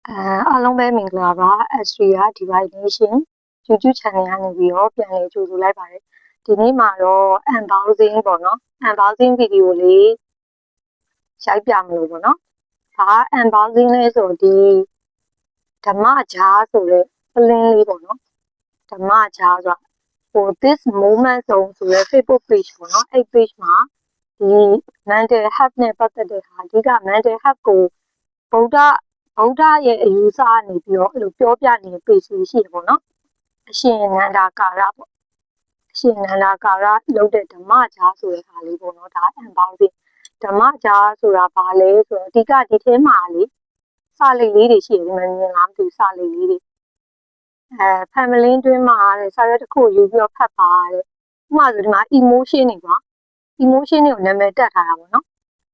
အားလုံးပဲမင်္ဂလာပါ Astria Divination YouTube channel ကနေပြီးတော့ပြန်လည်ကြိုဆိုလိုက်ပါတယ်ဒီနေ့မှာတော့ unboxing ပေါ့နော် unboxing video လေးရိုက်ပြမလို့ပေါ့နော်ဒါ unboxing လေးဆိုဒီဓမ္မကြားဆိုတဲ့ link လေးပေါ့နော်ဓမ္မကြားဆိုတာဟို this moment zone ဆိုတဲ့ Facebook page ပေါ့နော်အဲ့ page မှာဒီ mental health နဲ့ပတ်သက်တဲ့ဟာအဓိက mental health ကိုဗုဒ္ဓရဲ့အယူဆကနေပြီးတော့အဲ့လိုပြောပြနေတဲ့ page လေးရှိတယ်ပေါ့နော်အရှင်နန္ဒာကာရပေါ့အရှင်နန္ဒာကာရလုပ်တဲ့ဓမ္မကြားဆိုတဲ့ဟာလေးပေါ့နော်ဒါ unboxing ဓမ္မကြားဆိုတာဘာလဲဆိုတော့အဓိကဒီထဲမှာလေစာလိပ်လေးတွေရှိတယ်ဒီမှာမြင်လားမသိဘူးစာလိပ်လေးတွေfamily တွင်းမှာတဲ့စာရွက်တစ်ခုယူပြီးတော့ဖတ်ပါတဲ့ဥပမာဆိုဒီမှာ emotion တွေကွာ emotion တွေကိုနာမည်တက်ထားတာပေါ့နော်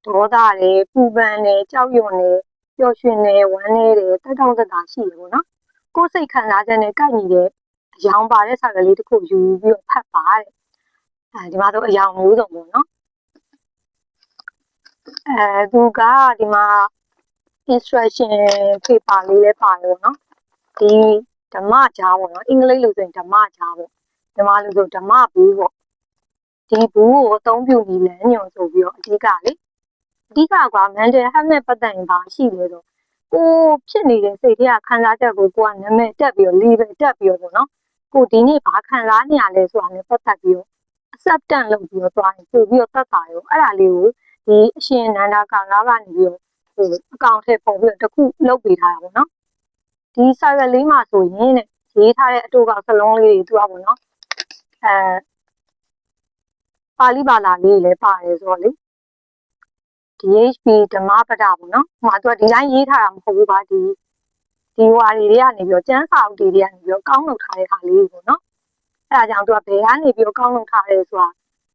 ဒေါသတွေပူပန်တွေကြောက်ရွံ့တွေပျော်ရွှင်တယ်ဝမ်းနည်းတယ်တက်တောင့်တက်တာရှိတယ်ပေါ့နော်ကိုယ်စိတ်ခံစားချက်နဲ့ကိုက်ညီတဲ့အယောင်ပါတဲ့စာရွက်လေးတစ်ခုယူပြီးတော့ဖတ်ပါတဲ့ဒီမှာတော့အယောင်မျိုးစုံပေါ့နော်သူကဒီမှာ instruction paper လေးလည်းပါတယ်ပေါ့နော်ဒီဓမ္မကြားပေါ့နော်အင်္ဂလိပ်လိုဆိုရင်ဓမ္မကြားပေါ့မြန်မာလိုဆိုဓမ္မဘူးပေါ့ဒီဘူးကိုအသုံးပြုပြီးလမ်းညွှန်ဆိုပြီးတော့အဓိကက mental health နဲ့ပတ်သက်ရင်ဘာရှိလဲဆိုကိုဖြစ်နေတဲ့စိတ်ထဲကခံစားချက်ကိုကိုကနာမည်တက်ပြီးတော့ label တက်ပြီးတော့ပေါ့နော်ကိုဒီနေ့ဘာခံစားနေရလဲဆိုတာနဲ့ပတ်သက်ပြီးတော့ acceptance လုပ်ပြီးတော့သွားရင်ပို့ပြီးတော့သက်သာရောအဲ့ဒါလေးကိုဒီအရှင်နန္ဒာကာလကနေပြီးတော့ဟိုအကောင့်ထဲပုံပြီးတော့တစ်ခုလုပ်ပေးထားတာပေါ့နော်ဒီစာရွက်လေးမှာဆိုရင်တဲ့ရေးထားတဲ့အတူကောင်စလုံးလေးတွေသူကပေါ့နော်ပါဠိဘာသာလေးလည်းပါတယ်ဆိုတော့လေ DHP ဓမ္မပဒပေါ့နော်ဟိုမှာသူကဒီတိုင်းရေးထားတာမဟုတ်ဘူးပါဒီဟွာတွေကနေပြီးတော့ကျန်းစာအုပ်တွေကနေပြီးတော့ကောင်းလုပ်ထားတဲ့ဟာလေးပေါ့နော်အဲ့ဒါကြောင့်သူကဘယ်ကနေပြီးတော့ကောင်းလုပ်ထားလဲဆိုတာ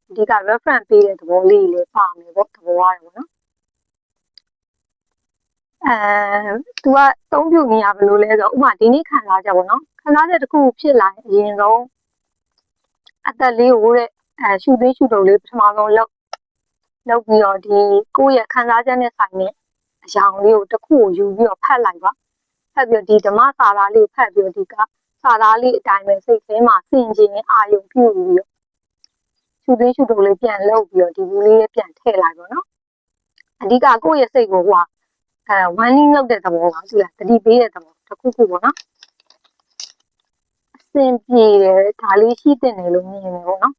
အဓိက reference ပေးတဲ့သဘောလေးလည်းပါမယ်ပေါ့သဘောရတယ်ပေါ့နော်သူကသုံးပြုနေရဘယ်လိုလဲဆိုတော့ဥပမာဒီနေ့ခံစားချက်ပေါ့နော်ခံစားချက်တစ်ခုဖြစ်လာရင်အရင်ဆုံးအသက်လေးကိုတဲ့ရှုသွေးရှုတုပ်လေးပထမဆုံးလုပ်ပြီးတော့ဒီကိုယ့်ရဲ့ခံစားချက်နဲ့ဆိုင်တဲ့အရာလေးကိုတစ်ခုကိုယူပြီးတော့ဖတ်လိုက်ပါဖတ်ပြီးတော့ဒီဓမ္မစာသားလေးကိုဖတ်ပြီးတော့ဒီကစာသားလေးအတိုင်းပဲစိတ်ထဲမှာဆင်ခြင်အာရုံပြုပြီးတော့ရှုသွေးရှုတုပ်လေးပြန်လုပ်ပြီးတော့ဒီဘူးလေးပြန်ထည့်လိုက်ပါတော့အဓိကကိုယ့်ရဲ့စိတ်ကိုwarning လုပ်တဲ့သဘောပါသူကတတိပေးတဲ့သဘောတစ်ခုခုပေါ့နော်အဆင်ပြေတယ်ဒါလေးရှိတဲ့နယ်လို့မြင်တယ်ပေါ့နော်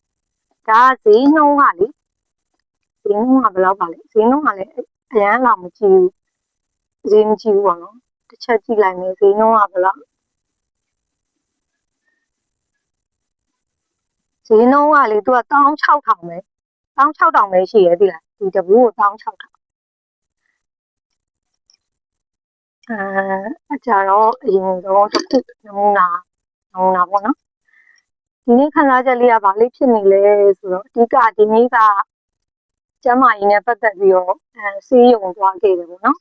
ဒါဈေးနှုန်းကလေဈေးနှုန်းကဘယ်လောက်ပါလဲဈေးနှုန်းကလည်းအရန်လာမကြည့်ဘူးဈေးမကြည့်ဘူးပေါ့နော်တစ်ချက်ကြည့်လိုက်မယ်ဈေးနှုန်းကဘယ်လောက်ဈေးနှုန်းကလေသူက16000ပဲ16000ပဲရှိရဲ့ဒီလားဒီတဘူးကို16000အကြတော့အရင်တော့တစ်ခုနမူနာပေါ့နော်ဒီနေ့ခံစားချက်လေးကဘာလေးဖြစ်နေလဲဆိုတော့အဓိကဒီနေ့ကကျန်းမာရေးနဲ့ပတ်သက်ပြီးတော့ဆေးရုံသွားခဲ့တယ်ပေါ့နော်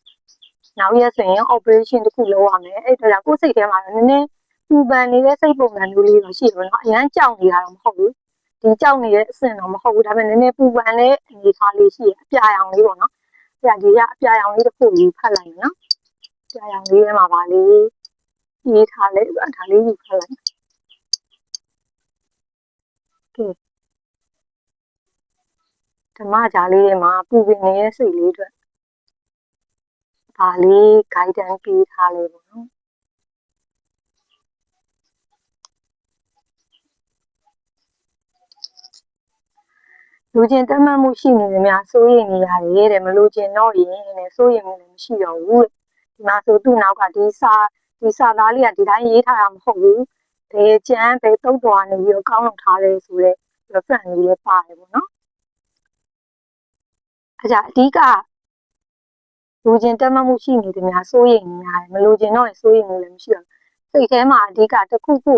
နောက်ရက်ဆိုရင် operation တစ်ခုလုပ်ရမယ်အဲ့ဒါကြောင့်ကိုယ်စိတ်ထဲမှာနည်းနည်းပူပန်နေတဲ့စိတ်ပုံစံမျိုးလေးတော့ရှိတယ်ပေါ့နော်အရန်ကြောက်နေတာတော့မဟုတ်ဘူးဒီကြောက်နေတဲ့အဆင့်တော့မဟုတ်ဘူးဒါပေမဲ့နည်းနည်းပူပန်တဲ့အနေအထားလေးရှိတယ်အပြာရောင်လေးပေါ့နော်ဒီကအပြာရောင်လေးတစ်ခုယူဖတ်လိုက်နော်အပြာရောင်လေးထဲမှာပါလေးရေးထားလဲဒါလေးယူဖတ်လိုက်ကဲဓမ္မကြားလေးထဲမှာပူပင်နေတဲ့စိတ်လေးအတွက်ဒါလေး guidance ပေးထားလဲပေါ့နော်လူချင်းတတ်မှတ်မှုရှိနေတယ်များစိုးရိမ်နေရတယ်တဲ့မလူချင်းတော့ရင်နဲ့စိုးရိမ်မှုလည်းမရှိတော့ဘူးဒီမှာဆိုသူ့နောက်ကဒီစာသားလေးကဒီတိုင်းရေးထားတာမဟုတ်ဘူးဘယ်ကျမ်းဘယ်တုတ်တော်နေပြီးတော့ကောင်းလုပ်ထားတယ်ဆိုတော့ reference လေးလည်းပါတယ်ပေါ့နော်အဲကြအဓိကလူချင်းတတ်မှတ်မှုရှိနေတယ်များစိုးရိမ်နေရတယ်မလူချင်းတော့ရင်စိုးရိမ်မှုလည်းမရှိတော့စိတ်ထဲမှာအဓိကတစ်ခုခု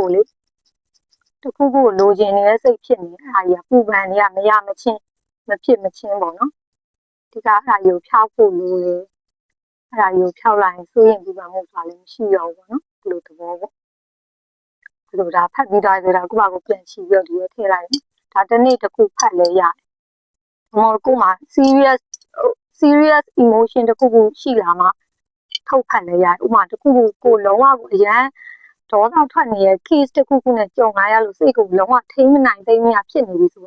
ကိုလိုချင်နေတဲ့စိတ်ဖြစ်နေအဲ့ဒါကြီးကပူပန်တွေကမရမချင်းမဖြစ်မချင်းပေါ့နော်ဒီကအဲ့ဒါကြီးကိုဖျောက်ဖို့လိုတယ်အဲ့ဒါကြီးကိုဖျောက်လိုက်ရင်စိုးရင်ပူပန်မှုဆိုတာလည်းမရှိတော့ဘူးပေါ့နော်ဒီလိုသဘောပေါ့ဒီလိုဒါဖတ်ပြီးသားဆိုတာကိုယ့်ဘာကိုပြန်ချီပြီးတော့ဒီထဲထည့်လိုက်ဒါတစ်နေ့တစ်ခုဖတ်လဲရတယ်ဟောကိုယ်မှာ serious emotion တစ်ခုခုရှိလာမှ ထုတ်ဖက်လဲရတယ်ဥပမာတစ်ခုခုကိုလုံးဝကိုအရန်ဒေါသထွက်နေတဲ့ case တစ်ခုခုနဲ့ကြုံလာရလို့စိတ်ကိုလုံးဝထိမ့်မနိုင်သိမ့်မရဖြစ်နေပြီဆို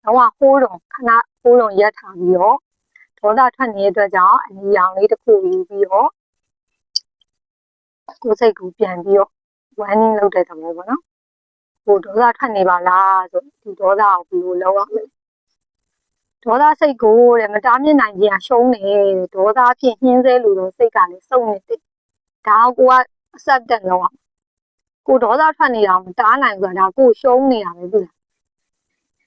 လုံးဝဟိုးတုံခဏဟိုးတုံရက်ထားပြီးတော့ဒေါသထွက်နေတဲ့အတွက်ကြောင့်အနီရောင်လေးတစ်ခုယူပြီးတော့ကိုယ်စိတ်ကိုပြန်ပြီးတော့ warning လုပ်တဲ့သဘောပေါ့နော်ဟိုဒေါသထွက်နေပါလားဆိုဒီဒေါသကိုဘယ်လိုလုပ်ရမလဲဒေါသစိတ်ကိုတဲ့မတားမြစ်နိုင်ခြင်းရှုံးတယ်ဒေါသဖြင့်နှင်းဆဲလို့တော့စိတ်ကလည်းစုံနေတယ်ဒါကိုကအဆက်တက်လောက်အောင်ကိုဒေါသထွက်နေတာမတားနိုင်ဘူးဆိုတာကိုရှုံးနေတာပဲပြီလား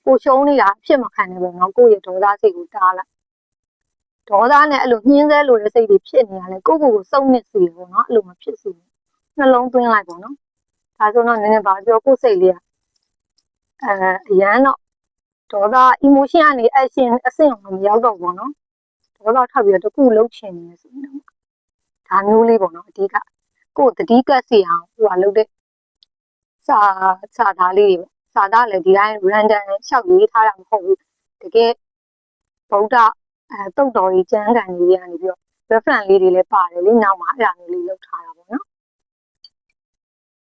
ကိုရှုံးနေတာအဖြစ်မခံနဲ့ပေါ့နော်ကိုရဲ့ဒေါသစိတ်ကိုတားလိုက်ဒေါသနဲ့အဲ့လိုနှင်းဆဲလို့တဲ့စိတ်တွေဖြစ်နေရလဲကိုကိုစုံနေစီပေါ့နော်အဲ့လိုမဖြစ်စီနှလုံးသွင်းလိုက်ပေါ့နော်ဒါဆိုတော့နည်းနည်းပါပြောကိုစိတ်လေးအရန်တော့ဒေါသ emotion ကနေ action အဆင့်ကိုမရောက်တော့ဘူးเนาะဒေါသထွက်ပြီးတော့တခုလှုပ်ချင်နေဆိုရင်ဒါမျိုးလေးပေါ့เนาะအဓိကကိုတတိကတ်စီအောင်ဟိုကလှုပ်တဲ့စာသားလေးတွေပေါ့စာသားလည်းဒီတိုင်း random ရှောက်ရေးထားတာမဟုတ်ဘူးတကယ်ဗုဒ္ဓတုတ်တော်ကြီးကျမ်းဂန်ကြီးတွေကနေပြီးတော့ reference လေးတွေလည်းပါတယ်လေနောက်မှာအဲ့ဒါမျိုးလေးလှုပ်ထားတာပေါ့เนาะ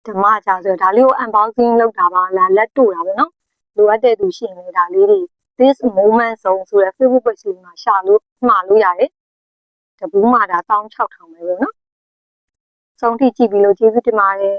ဓမ္မကြဆိုဒါလေးကို unboxing လုပ်တာပါလားလက်တို့တာပေါ့เนาะလိုအပ်တဲ့သူရှိရင်လည်းဒါလေးတွေ this moment zone ဆိုတဲ့ Facebook page လေးမှာရှာလို့မှာလို့ရတယ်တပူးမှာဒါ16000ပဲပေါ့နော်ဆုံးထိကြည့်ပြီးလို့ကျေးဇူးတင်ပါတယ်